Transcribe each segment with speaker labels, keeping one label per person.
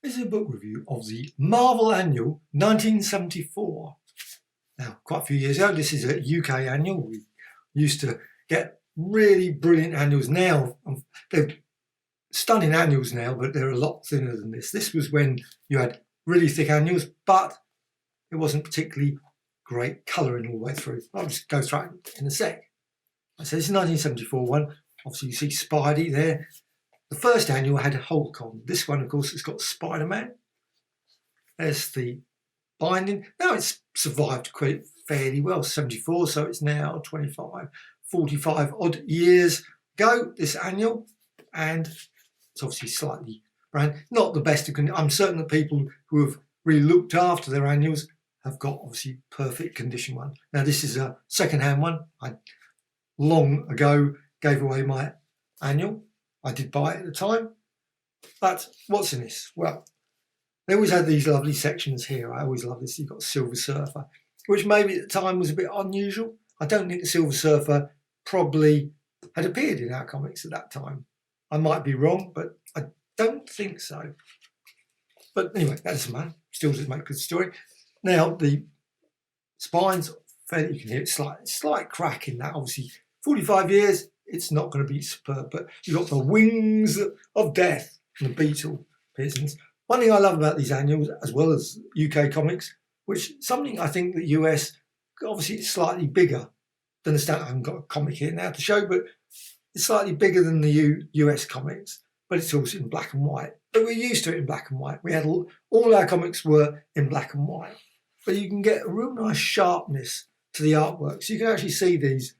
Speaker 1: This is a book review of the Marvel Annual 1974. Now, quite a few years ago, this is a UK annual. We used to get really brilliant annuals. Now, they're stunning annuals now, but they're a lot thinner than this. This was when you had really thick annuals, but it wasn't particularly great colouring all the way through. I'll just go through it in a sec. So this is 1974 one. Obviously, you see Spidey there. The first annual had Hulk on. This one, of course, has got Spider-Man. There's the binding. Now it's survived quite fairly well, 74, so it's now 25, 45 odd years ago, this annual, and it's obviously slightly brown. Not the best of condition. I'm certain that people who have really looked after their annuals have got obviously perfect condition one. Now this is a second-hand one. I long ago gave away my annual. I did buy it at the time, but what's in this? Well, they always had these lovely sections here. I always love this. You've got Silver Surfer, which maybe at the time was a bit unusual. I don't think the Silver Surfer probably had appeared in our comics at that time. I might be wrong, but I don't think so. But anyway, that doesn't matter. Still doesn't make a good story. Now, the spines, you can hear it slight crack in that. Obviously, 45 years, it's not going to be superb, but you've got the wings of death and the beetle piercings. One thing I love about these annuals, as well as UK comics, which something I think the US, obviously it's slightly bigger than the standard. I haven't got a comic here now to show, but it's slightly bigger than the US comics, but it's also in black and white. But we're used to it in black and white. We had all our comics were in black and white, but you can get a real nice sharpness to the artwork. So you can actually see these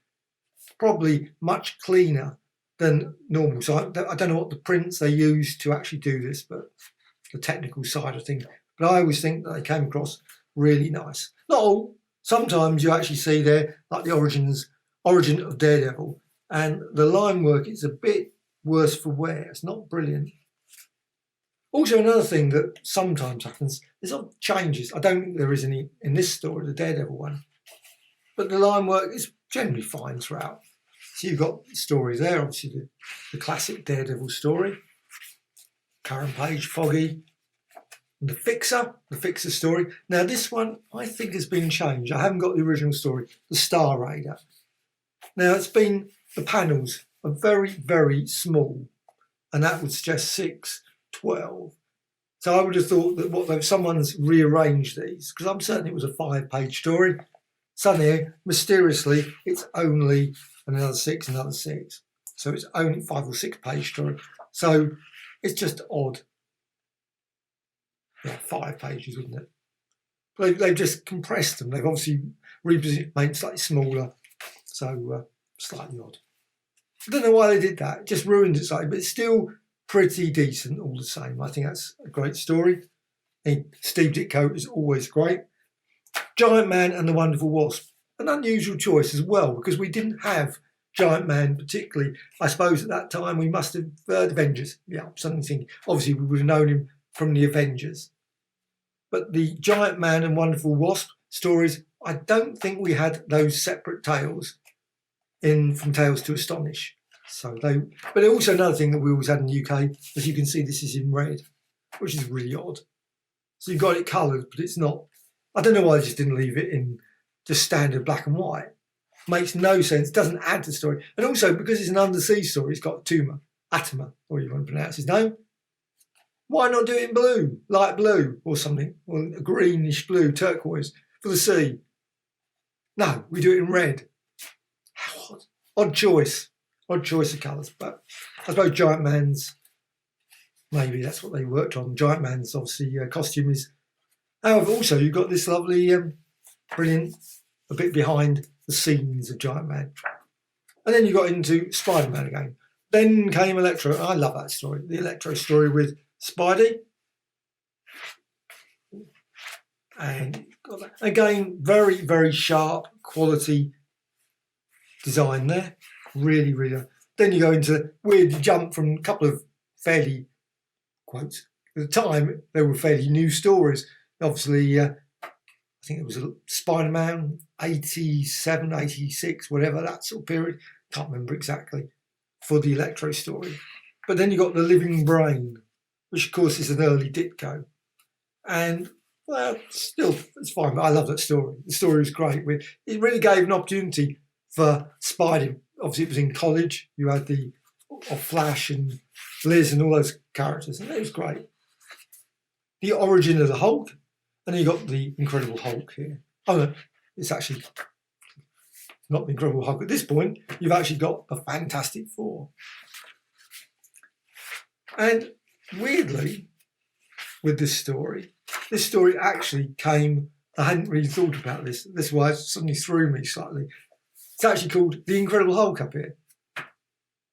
Speaker 1: probably much cleaner than normal. So I don't know what the prints they use to actually do this, but the technical side of things. But I always think that they came across really nice. Not all. Sometimes you actually see there, like the origin of Daredevil, and the line work is a bit worse for wear. It's not brilliant. Also, another thing that sometimes happens is changes. I don't think there is any in this story, the Daredevil one, but the line work is generally fine throughout. So you've got stories there, obviously the classic Daredevil story, Karen Page, Foggy, and the Fixer story. Now this one I think has been changed. I haven't got the original story, the Star Raider. Now the panels are very, very small, and that would suggest 6, 12. So I would have thought that someone's rearranged these, because I'm certain it was a 5-page story. Suddenly, mysteriously, it's only another 6. So it's only 5 or 6 page story. So it's just odd. Yeah, 5 pages, wouldn't it? They've just compressed them. They've obviously repositioned, made it slightly smaller. So slightly odd. I don't know why they did that. It just ruined it slightly, but it's still pretty decent all the same. I think that's a great story. Steve Ditko is always great. Giant Man and the Wonderful Wasp, an unusual choice as well, because we didn't have Giant Man particularly. I suppose at that time we must have heard Avengers. Yeah, something. Obviously we would have known him from the Avengers. But the Giant Man and Wonderful Wasp stories, I don't think we had those separate tales from Tales to Astonish. But also another thing that we always had in the UK, as you can see, this is in red, which is really odd. So you've got it coloured, but it's not. I don't know why they just didn't leave it in just standard black and white. Makes no sense, doesn't add to the story. And also, because it's an undersea story, it's got Atama, or you want to pronounce his name. Why not do it in blue, light blue or something, or a greenish blue, turquoise, for the sea? No, we do it in red. How odd. Odd choice of colours. But I suppose Giant Man's, maybe that's what they worked on. Giant Man's, obviously, costume is. However, also you've got this lovely, brilliant, a bit behind the scenes of Giant Man. And then you got into Spider-Man again. Then came Electro. I love that story, the Electro story with Spidey. And again, very, very sharp quality design there. Really, really. Then you go into weird jump from a couple of fairly, quotes, at the time, they were fairly new stories. Obviously, I think it was a Spider-Man 87, 86, whatever, that sort of period. Can't remember exactly, for the Electro story. But then you got the Living Brain, which of course is an early Ditko. And well, still, it's fine, but I love that story. The story was great. It really gave an opportunity for Spidey. Obviously, it was in college. You had the Flash and Liz and all those characters, and it was great. The origin of the Hulk, and then you got the Incredible Hulk here. Oh no, it's actually not the Incredible Hulk. At this point, you've actually got the Fantastic Four. And weirdly, with this story actually came, I hadn't really thought about this. This why it suddenly threw me slightly. It's actually called The Incredible Hulk up here.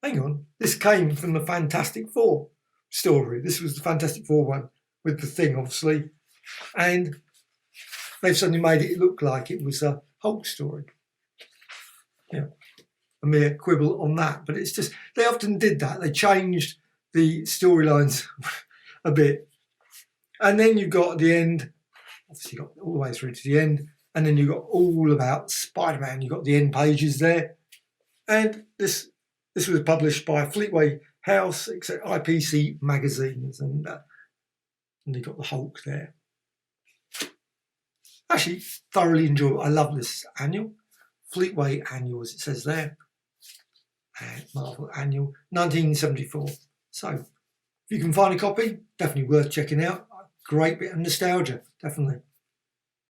Speaker 1: Hang on, this came from the Fantastic Four story. This was the Fantastic Four one with the Thing, obviously. And they've suddenly made it look like it was a Hulk story. Yeah, a mere quibble on that. But it's just, they often did that. They changed the storylines a bit. And then you've got at the end, obviously you got all the way through to the end, and then you've got all about Spider-Man. You've got the end pages there. And this was published by Fleetway House, except IPC magazines, and you've got the Hulk there. Actually, thoroughly enjoyable. I love this annual. Fleetway annual, as it says there. And Marvel annual, 1974. So, if you can find a copy, definitely worth checking out. Great bit of nostalgia, definitely.